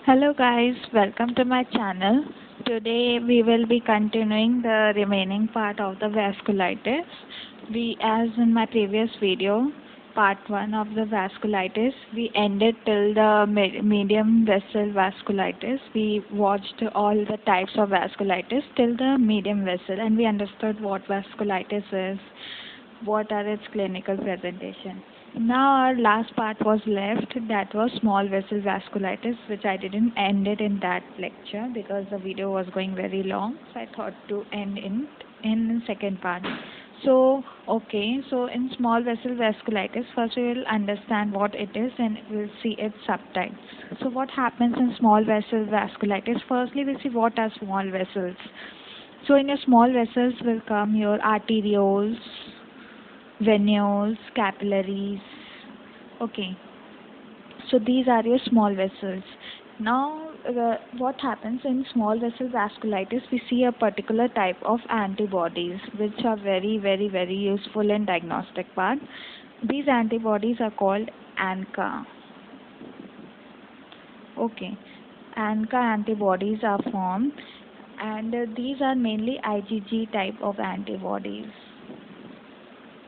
Hello guys, welcome to my channel. Today we will be continuing the remaining part of the vasculitis. As in my previous video, part 1 of the vasculitis, we ended till the medium vessel vasculitis. We watched all the types of vasculitis till the medium vessel and we understood what vasculitis is, what are its clinical presentation. Now our last part was left, that was small vessel vasculitis, which I didn't end it in that lecture because the video was going very long, so I thought to end in the second part. So in small vessel vasculitis, first we will understand what it is and we'll see its subtypes. So what happens in small vessel vasculitis? Firstly we'll see what are small vessels. So in your small vessels will come your arterioles, venules, capillaries. Okay, so these are your small vessels. Now, what happens in small vessel vasculitis? We see a particular type of antibodies which are very, very, very useful in diagnostic part. These antibodies are called ANCA. Okay, ANCA antibodies are formed, and these are mainly IgG type of antibodies.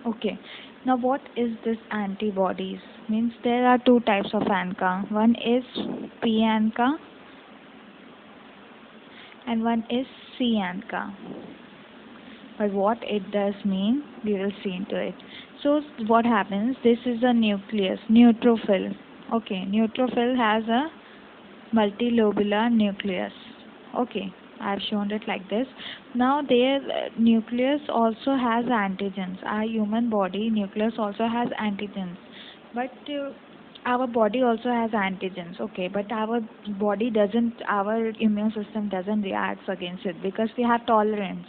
Okay. Now what is this antibodies? Means there are two types of ANCA. One is P-ANCA and one is C-ANCA. But what it does mean, we will see into it. So what happens? This is a nucleus, neutrophil. Okay, neutrophil has a multilobular nucleus. Okay, I have shown it like this. Now their nucleus also has antigens. Our human body nucleus also has antigens, but our body also has antigens. Okay, but our body doesn't, our immune system doesn't react against it because we have tolerance.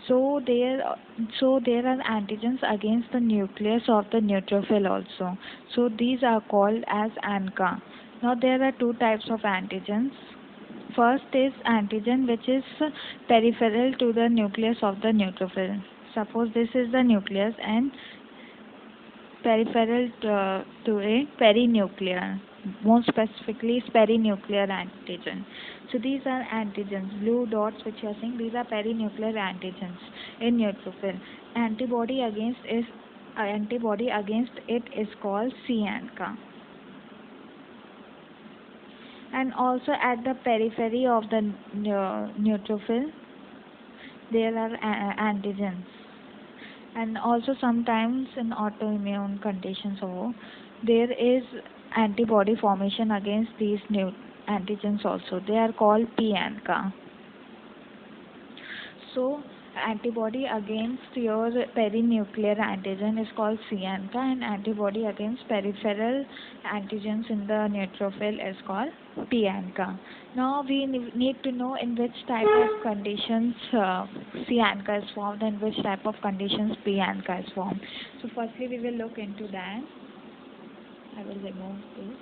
So there are antigens against the nucleus of the neutrophil also. So these are called as ANCA. Now there are two types of antigens. First is antigen which is peripheral to the nucleus of the neutrophil. Suppose this is the nucleus and peripheral to a perinuclear. More specifically is perinuclear antigen. So these are antigens, blue dots which you are seeing, these are perinuclear antigens in neutrophil. Antibody against it is called C-ANCA. And also at the periphery of the neutrophil there are antigens, and also sometimes in autoimmune conditions there is antibody formation against these new antigens also. They are called P-ANCA. So antibody against your perinuclear antigen is called C-ANCA, and antibody against peripheral antigens in the neutrophil is called P-ANCA. Now we need to know in which type of conditions C-ANCA is formed and which type of conditions P-ANCA is formed. So firstly we will look into that. I will remove this.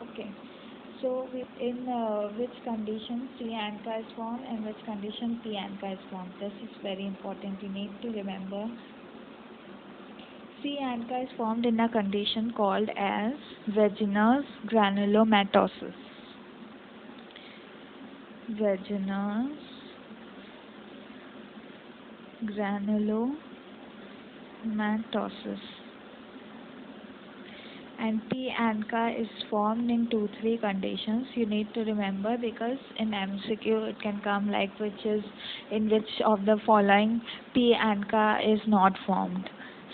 Okay, so in which condition C-ANCA is formed and which condition P-ANCA is formed. This is very important. You need to remember. C-ANCA is formed in a condition called as Wegener's granulomatosis. Wegener's granulomatosis. And P-ANCA is formed in 2-3 conditions. You need to remember because in MCQ it can come like which of the following P-ANCA is not formed.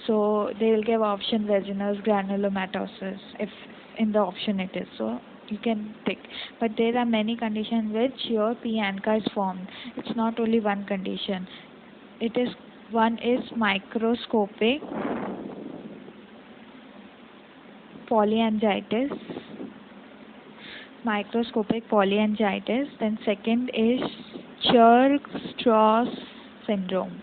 So they will give option Wegener's granulomatosis if in the option it is. So you can pick. But there are many conditions which your P-ANCA is formed. It's not only one condition. One is microscopic polyangiitis, then second is Churg-Strauss syndrome.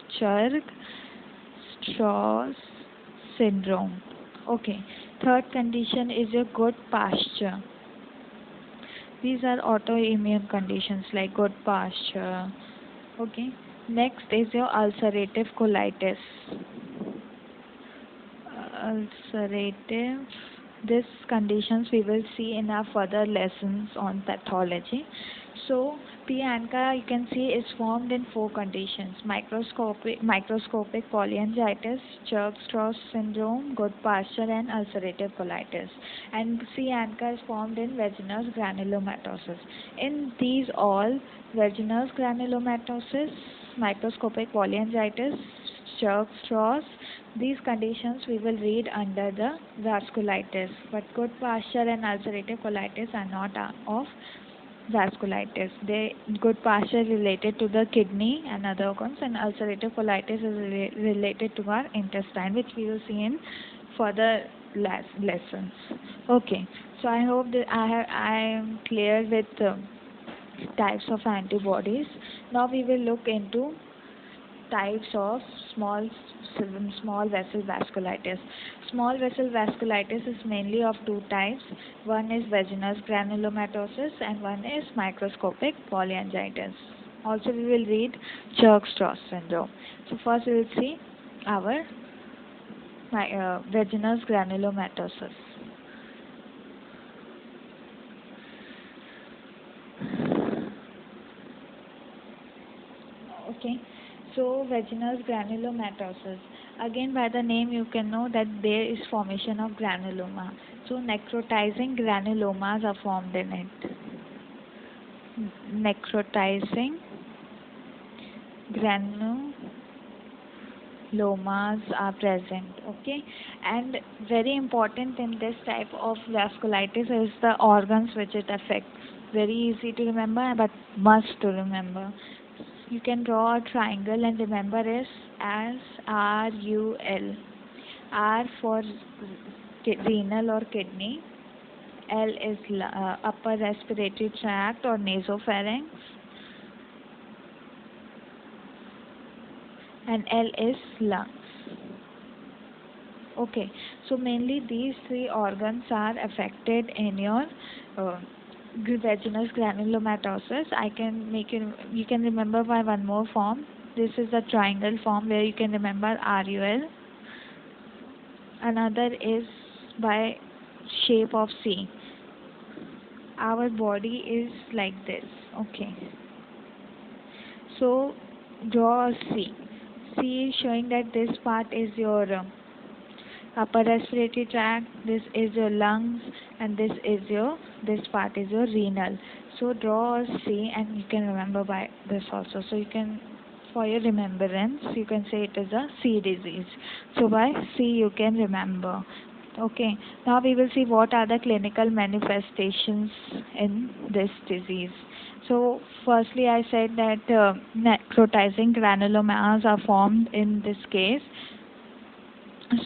Okay, third condition is a good pasture. These are autoimmune conditions like good pasture. Okay, Next is your ulcerative colitis. Ulcerative. These conditions we will see in our further lessons on pathology. So, P. ANCA you can see is formed in four conditions: microscopic polyangiitis, Churg-Strauss syndrome, Goodpasture, and ulcerative colitis. And C. ANCA is formed in vaginous granulomatosis. In these all, vaginous granulomatosis, microscopic polyangiitis, Churg-Strauss, these conditions we will read under the vasculitis, but Goodpasture and ulcerative colitis are not of vasculitis. Goodpasture related to the kidney and other organs, and ulcerative colitis is related to our intestine, which we will see in further lessons. Okay, so I hope that I am clear with types of antibodies. Now we will look into types of small vessel vasculitis. Small vessel vasculitis is mainly of two types. One is vaginous granulomatosis and one is microscopic polyangiitis. Also we will read Churg-Strauss syndrome. So first we will see our vaginous granulomatosis. Okay. So vaginous granulomatosis. Again, by the name you can know that there is formation of granuloma. So necrotizing granulomas are formed in it. Necrotizing granulomas are present. Okay. And very important in this type of vasculitis is the organs which it affects. Very easy to remember, but must to remember. You can draw a triangle and remember it as RUL. R for renal or kidney. L is upper respiratory tract or nasopharynx. And L is lungs. Okay, so mainly these three organs are affected in your vaginous granulomatosis. You can remember by one more form. This is the triangle form where you can remember RUL. Another is by shape of C. Our body is like this. Okay. So draw a C. C is showing that this part is your upper respiratory tract, this is your lungs, and this part is your renal. So draw a C and you can remember by this also. So you can, for your remembrance, you can say it is a C disease. So by C you can remember. Okay, now we will see what are the clinical manifestations in this disease. So firstly I said that necrotizing granulomas are formed in this case.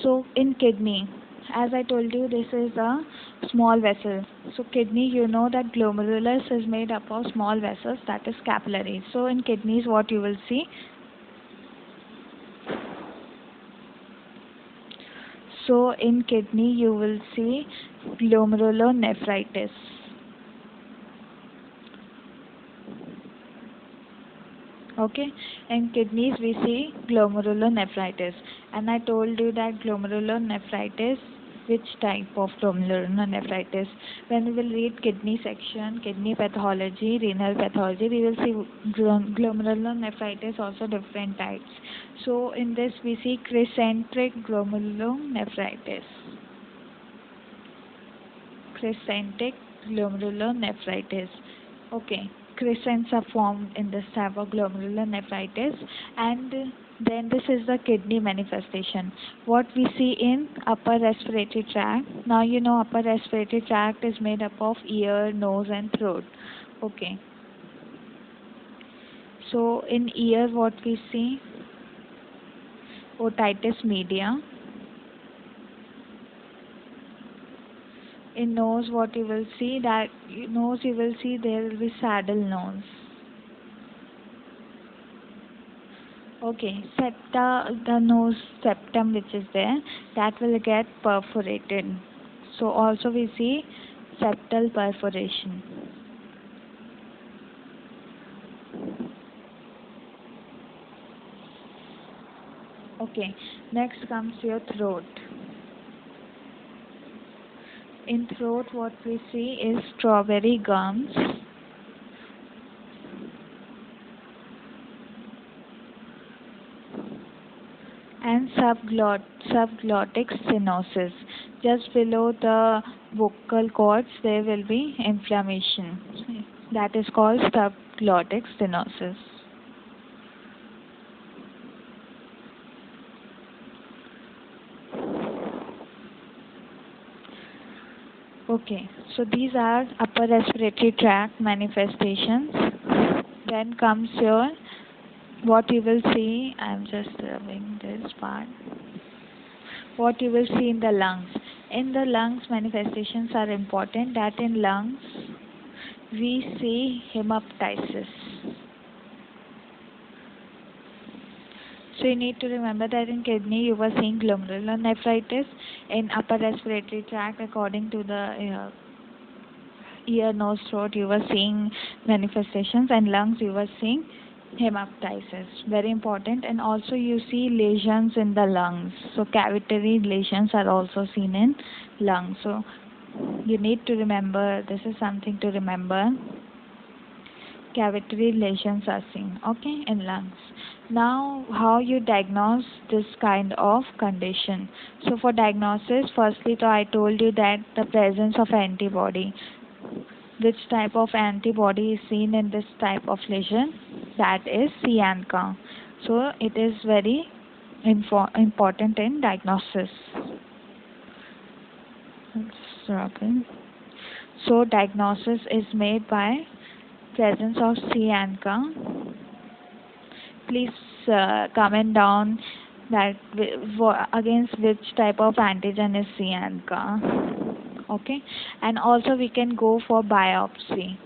So in kidney, as I told you, this is a small vessel. So kidney, you know that glomerulus is made up of small vessels, that is capillaries. So in kidneys, what you will see? So in kidney, you will see glomerulonephritis. Okay, in kidneys we see glomerulonephritis, and I told you that glomerulonephritis, which type of glomerulonephritis? When we will read kidney section, kidney pathology, renal pathology, we will see glomerulonephritis also different types. So in this we see crescentic glomerulonephritis. Crescentic glomerulonephritis. Okay, crescents are formed in this type of glomerulonephritis, and then this is the kidney manifestation. What we see in upper respiratory tract. Now you know upper respiratory tract is made up of ear, nose, and throat. Okay. So in ear, what we see? Otitis media. In nose, what you will see, there will be saddle nose. Okay, the nose septum which is there, that will get perforated. So also we see septal perforation. Okay, next comes your throat. In throat, what we see is strawberry gums, and subglottic stenosis. Just below the vocal cords, there will be inflammation. That is called subglottic stenosis. Okay, so these are upper respiratory tract manifestations. Then comes your, what you will see, I'm just rubbing this part. What you will see in the lungs. In the lungs, manifestations are important. That in lungs, we see hemoptysis. So you need to remember that in kidney you were seeing glomerulonephritis. In upper respiratory tract, according to the ear, nose, throat, you were seeing manifestations, and lungs you were seeing hemoptysis. Very important. And also you see lesions in the lungs. So cavitary lesions are also seen in lungs. So you need to remember, this is something to remember. Cavitary lesions are seen, okay, in lungs. Now, how you diagnose this kind of condition? So for diagnosis, firstly, I told you that the presence of antibody. Which type of antibody is seen in this type of lesion? That is cyanca. So it is very important in diagnosis. So diagnosis is made by presence of cyanca. Please comment down that against which type of antigen is cyanca. Okay, and also we can go for biopsy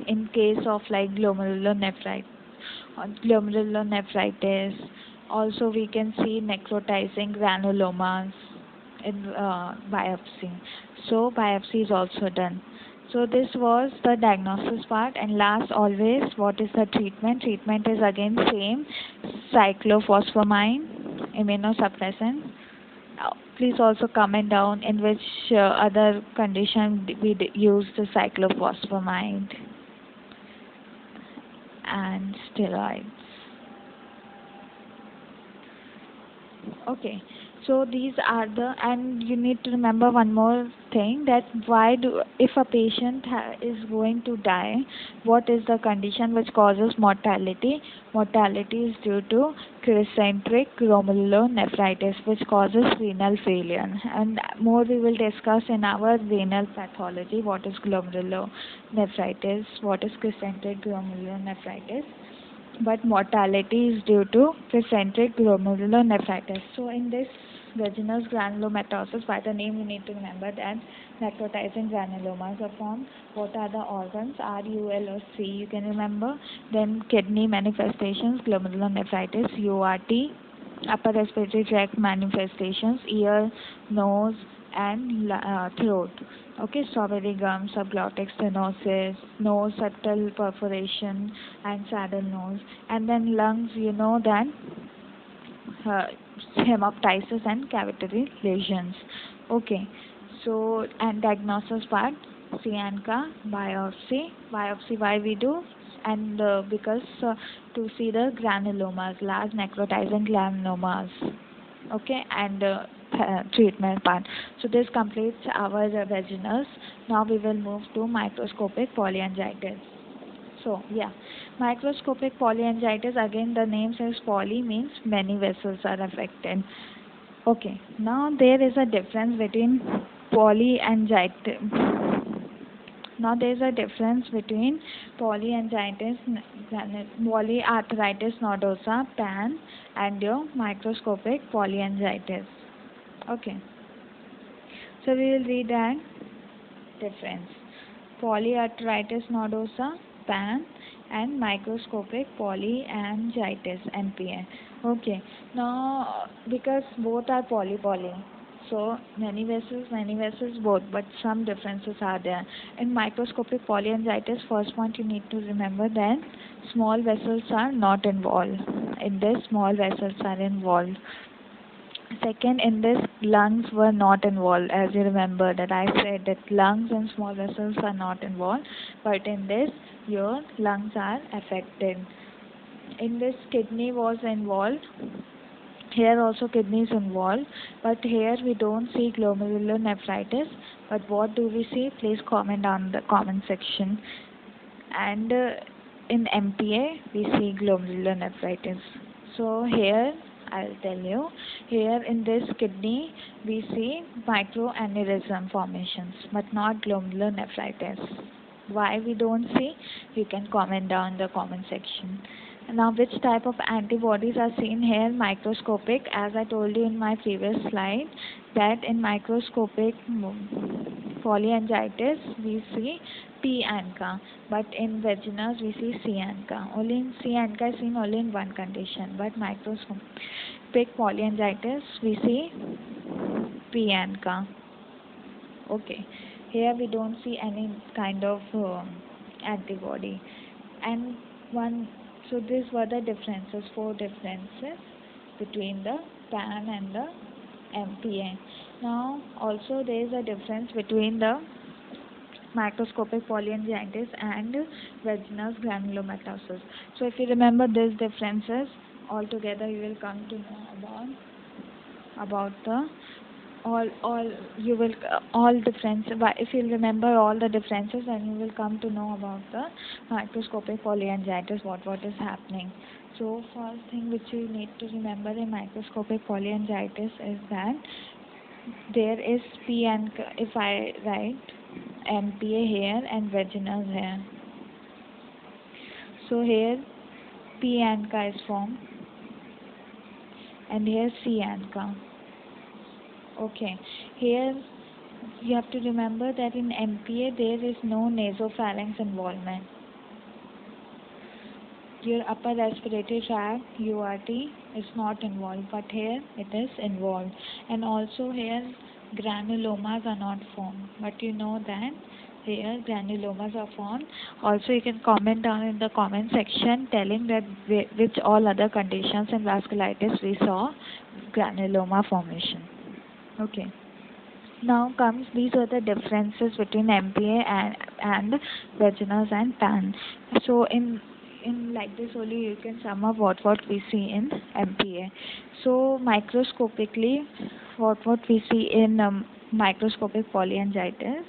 in case of like glomerulonephritis. Also we can see necrotizing granulomas in biopsy. So biopsy is also done. So this was the diagnosis part, and last always, what is the treatment? Treatment is again same, cyclophosphamide, immunosuppressant. Please also comment down in which other condition we use the cyclophosphamide and steroids. Okay, so these are the, and you need to remember one more thing, that if a patient is going to die, what is the condition which causes mortality? Mortality is due to crysenteric glomerulonephritis, which causes renal failure, and more we will discuss in our renal pathology, what is glomerulonephritis, what is crysenteric glomerulonephritis. But mortality is due to crysenteric glomerulonephritis. So in this vaginous granulomatosis, by the name you need to remember that necrotizing granulomas are formed. What are the organs? R, U, L or C, you can remember. Then kidney manifestations, glomerulonephritis, URT, upper respiratory tract manifestations, ear, nose and throat. Okay, strawberry gum, subglottic stenosis, nose septal perforation and saddle nose. And then lungs, you know that hemoptysis and cavitary lesions. Okay, so and diagnosis part, cyanca, biopsy. Biopsy why we do? And because to see the granulomas, large necrotizing granulomas. Okay, and treatment part. So this completes our vaginals. Now we will move to microscopic polyangiitis. So yeah, microscopic polyangiitis, again the name says poly means many vessels are affected. Okay, now there is a difference between polyangiitis. Now there is a difference between polyangiitis, polyarthritis nodosa, PAN, and your microscopic polyangiitis. Okay, so we will read that difference. Polyarthritis nodosa, PAN, and microscopic polyangiitis, MPN. Okay, now because both are poly, so many vessels both, but some differences are there. In microscopic polyangiitis, first point you need to remember that small vessels are not involved, In this, small vessels are involved. Second, in this, lungs were not involved. As you remember that I said that lungs and small vessels are not involved, but in this, your lungs are affected. In this, kidney was involved. Here also kidney is involved, but here we don't see glomerulonephritis. But what do we see? Please comment on the comment section. And in MPA we see glomerulonephritis. So here I'll tell you, here in this kidney we see microaneurysm formations but not glomerulonephritis. Why we don't see? You can comment down in the comment section. Now, which type of antibodies are seen here? Microscopic, as I told you in my previous slide, that in microscopic polyangiitis we see P ANCA, but in vaginas we see C ANCA. Only in C ANCA is seen only in one condition, but microscopic polyangiitis we see P ANCA. Okay, here we don't see any kind of antibody. And one, so these were the differences, 4 differences between the PAN and the MPA. Now also there is a difference between the microscopic polyangiitis and vaginous granulomatosis. So if you remember these differences, altogether you will come to know about the all differences. If you remember all the differences, then you will come to know about the microscopic polyangiitis, what is happening. So first thing which you need to remember in microscopic polyangiitis is that there is P and if I write MPA here and vaginous here. So here P ANCA is formed and here C ANCA. Okay, here you have to remember that in MPA there is no nasopharynx involvement. Your upper respiratory tract, URT, is not involved, but here it is involved. And also here granulomas are not formed, but you know that here granulomas are formed. Also you can comment down in the comment section telling that which all other conditions in vasculitis we saw granuloma formation. Okay. Now comes, these are the differences between MPA and vaginous and PAN. So in like this only you can sum up what we see in MPA. So microscopically, what we see in microscopic polyangiitis.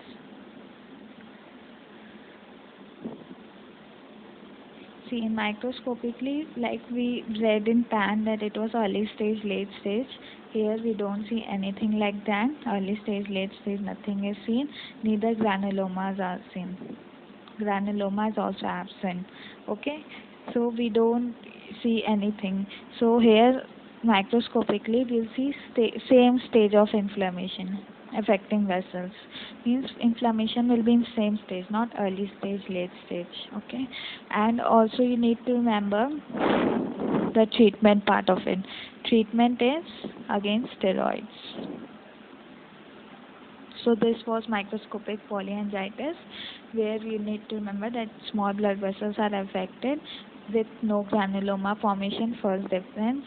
See, in microscopically, like we read in PAN that it was early stage, late stage. Here we don't see anything like that. Early stage, late stage, nothing is seen. Neither granulomas are seen. Granuloma is also absent. Okay, so we don't see anything. So here microscopically we'll see same stage of inflammation affecting vessels. Means inflammation will be in same stage, not early stage, late stage. Okay, and also you need to remember the treatment part of it. Treatment is against steroids. So this was microscopic polyangiitis, where you need to remember that small blood vessels are affected with no granuloma formation. First difference,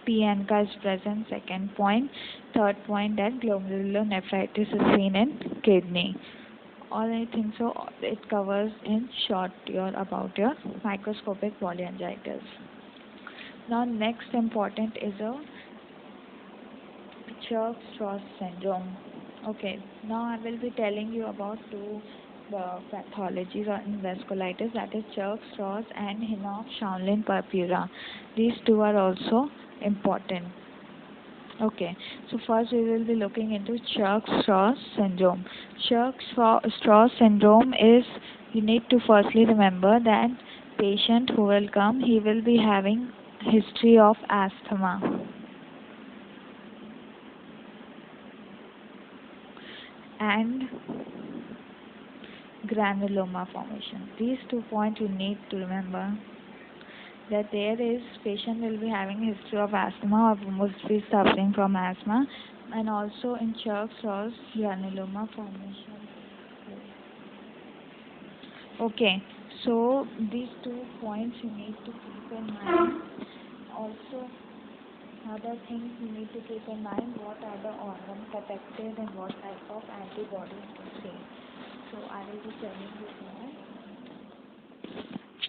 P ANCA is present. Second point. Third point, that glomerulonephritis is seen in kidney. All I think so it covers in short about your microscopic polyangiitis. Now next important is a Churg-Strauss syndrome. Okay, now I will be telling you about two pathologies in vasculitis, that is Churg-Strauss and Hinoch-Schönlein purpura. These two are also important. Okay, so first we will be looking into Churg-Strauss syndrome. Churg-Strauss syndrome is, you need to firstly remember that patient who will come, he will be having history of asthma. And granuloma formation. These 2 points you need to remember, that there is patient will be having history of asthma or must be suffering from asthma, and also in Churg-Strauss granuloma formation. Okay, so these 2 points you need to keep in mind. also other things you need to keep in mind, what are the organs affected and what type of antibodies to see. So I will be telling you here.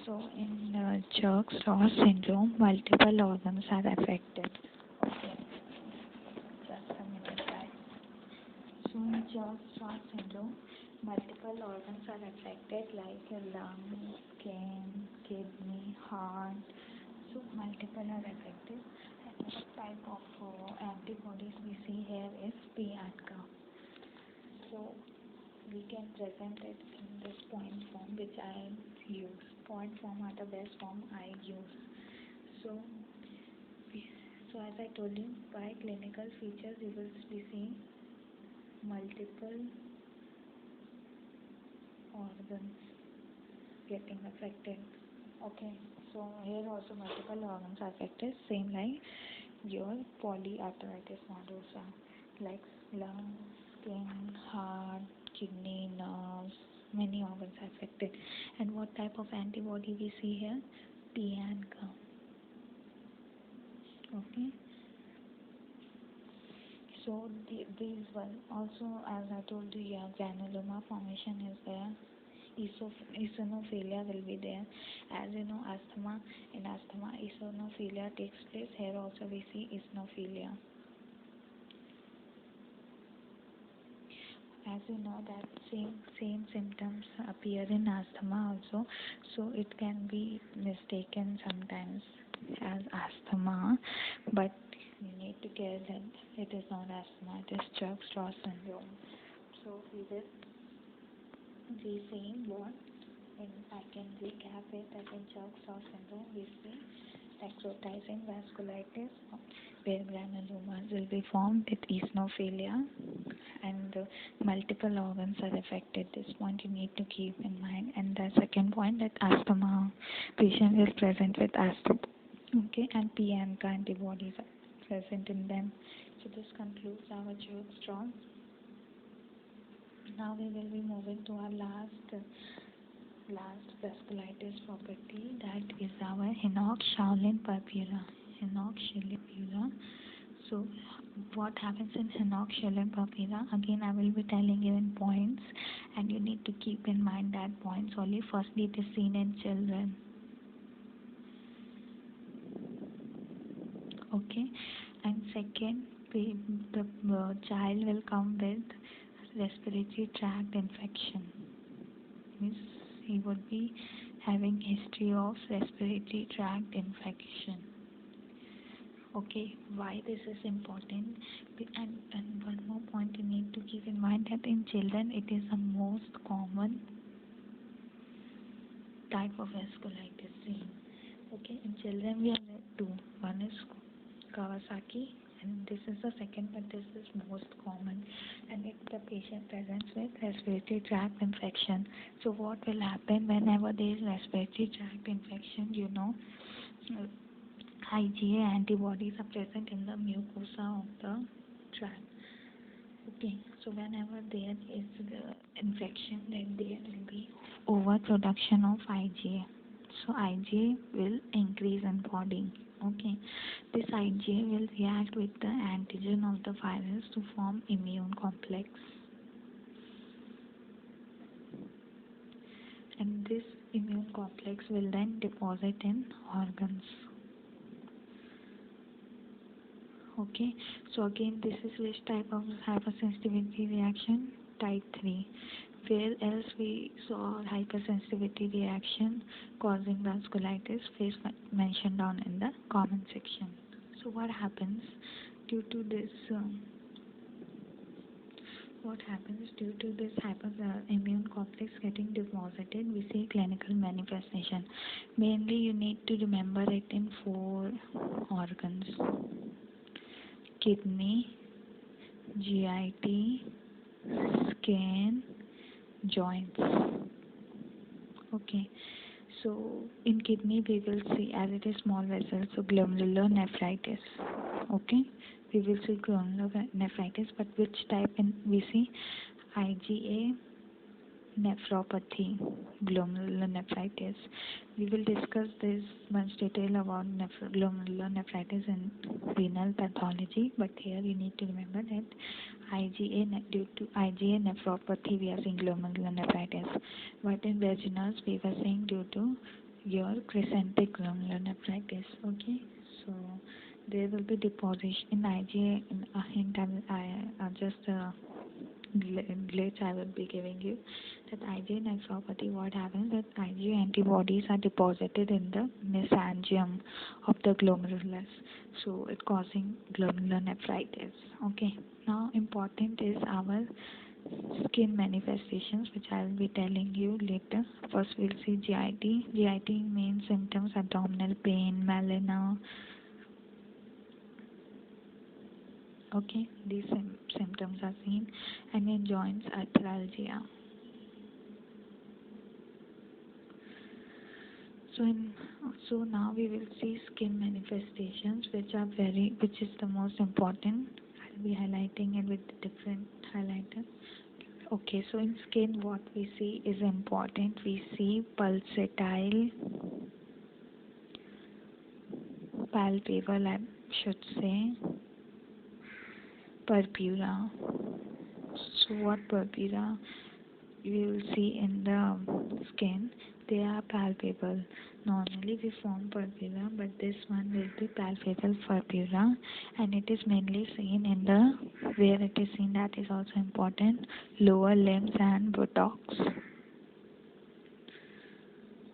So in Churg-Strauss syndrome, multiple organs are affected. Okay, just a minute, guys. So in Churg-Strauss syndrome, multiple organs are affected like lung, skin, kidney, heart. So multiple are affected. And what type of antibodies we see here is P ANCA. So we can present it in this point form which I use. Point form are the best form I use. So as I told you, by clinical features you will be seeing multiple organs getting affected. Okay, so here also multiple organs are affected, same like your polyarteritis nodosa, like lung, skin, heart, kidney, nerves, many organs are affected. And what type of antibody we see here? P ANCA. Okay. So these one also, as I told you, yeah, granuloma formation is there. Eosinophilia will be there. As you know, in asthma, eosinophilia takes place. Here also we see eosinophilia. As you know that same symptoms appear in asthma also, so it can be mistaken sometimes as asthma, but you need to care that it is not asthma, it is Churg-Strauss syndrome. So we will be seeing what, and I can recap it that in Churg-Strauss syndrome we see necrotizing vasculitis where granulomas will be formed with eosinophilia and multiple organs are affected. This point you need to keep in mind. And the second point, that asthma patient is present with asthma, okay, and P ANCA antibodies are present in them. So this concludes our Churg-Strauss. Now we will be moving to our last vasculitis property, that is our Henoch-Schönlein purpura. Henoch-Schönlein purpura. So what happens in Henoch-Schönlein purpura? Again, I will be telling you in points, and you need to keep in mind that points only. Firstly, it is seen in children. Okay, and second, the child will come with respiratory tract infection. Means he would be having history of respiratory tract infection. Okay, why this is important? And one more point you need to keep in mind, that in children it is the most common type of vasculitis seen. Okay, in children we have two. One is Kawasaki, and this is the second, but this is most common, and if the patient presents with respiratory tract infection. So what will happen whenever there is respiratory tract infection? You know, IgA antibodies are present in the mucosa of the tract. Okay, so whenever there is the infection, then there will be overproduction of IgA. So IgA will increase in body. Okay, this IgA will react with the antigen of the virus to form immune complex, and this immune complex will then deposit in organs. Okay, so again, this is which type of hypersensitivity reaction? Type 3. Where else we saw hypersensitivity reaction causing vasculitis? Please mention down in the comment section. So what happens due to this? Immune complex getting deposited? We see clinical manifestation. Mainly, you need to remember it in 4 organs: kidney, GIT, skin, joints. Okay, so in kidney we will see, as it is small vessel, so glomerulonephritis. Okay, we will see glomerulonephritis, but which type we see? IgA nephropathy, glomerulonephritis. We will discuss this much detail about glomerulonephritis and renal pathology, but here you need to remember that due to IgA nephropathy we are seeing glomerulonephritis, but in vaginals we were saying due to your crescentic glomerulonephritis. Okay, so there will be deposition in IgA. In a hint, I just glitch I will be giving you, that IgA nephropathy, what happens that IgA antibodies are deposited in the mesangium of the glomerulus, so it causing glomerulonephritis. Okay, now important is our skin manifestations, which I will be telling you later. First we'll see GIT. GIT means symptoms: abdominal pain, melena. Okay, these symptoms are seen, and in joints, arthralgia. So now we will see skin manifestations, which is the most important. I'll be highlighting it with different highlighter. Okay, so in skin, what we see is important. We see pulsatile, palpable, I should say, purpura. So what purpura we will see in the skin? They are palpable. Normally we form purpura, but this one will be palpable purpura, and it is mainly seen in the, where it is seen, that is also important, lower limbs and buttocks.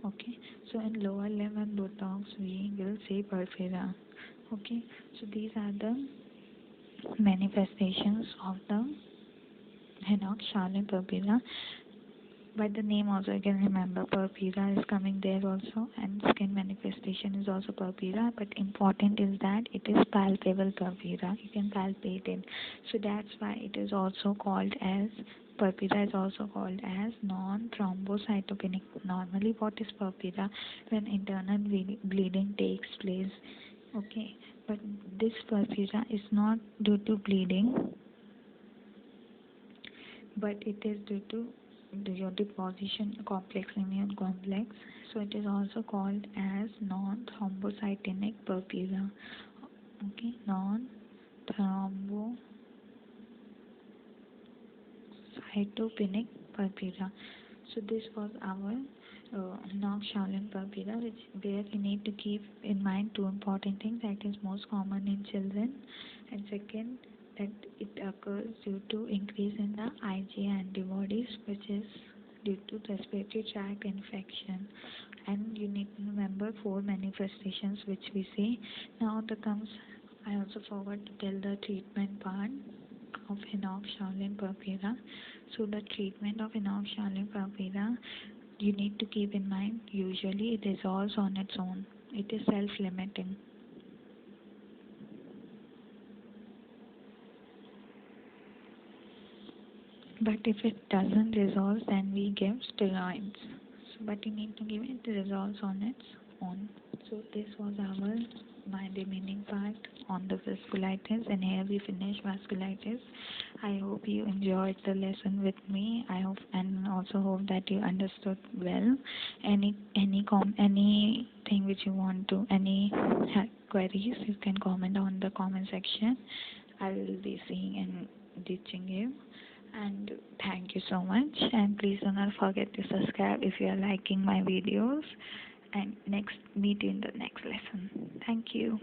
Okay, so in lower limb and buttocks we will see purpura. Okay, so these are the manifestations of the Henoch-Schönlein purpura. By the name also you can remember purpura is coming there also, and skin manifestation is also purpura, but important is that it is palpable purpura. You can palpate it, so that's why it is also called as, purpura is also called as non-thrombocytopenic. Normally what is purpura? When internal bleeding takes place. Okay, but this purpura is not due to bleeding, but it is due to your deposition complex, immune complex, so it is also called as non-thrombocytopenic purpura. Okay, non-thrombocytopenic purpura. So this was our Henoch-Schönlein purpura, where you need to keep in mind two important things: that is most common in children, and second, that it occurs due to increase in the IgA antibodies, which is due to respiratory tract infection. And you need to remember four manifestations which we see. Now I also forgot to tell the treatment part of Henoch-Schönlein purpura. So the treatment of Henoch-Schönlein purpura, you need to keep in mind, usually it resolves on its own. It is self-limiting. But if it doesn't resolve, then we give steroids. So, but you need to give it resolves on its own. So this was my remaining part on the vasculitis, and here we finish vasculitis. I hope you enjoyed the lesson with me. I hope, and also hope that you understood well. Anything which you want to, any queries, you can comment on the comment section. I will be seeing and teaching you. And thank you so much, and please do not forget to subscribe if you are liking my videos, and meet you in the next lesson. Thank you.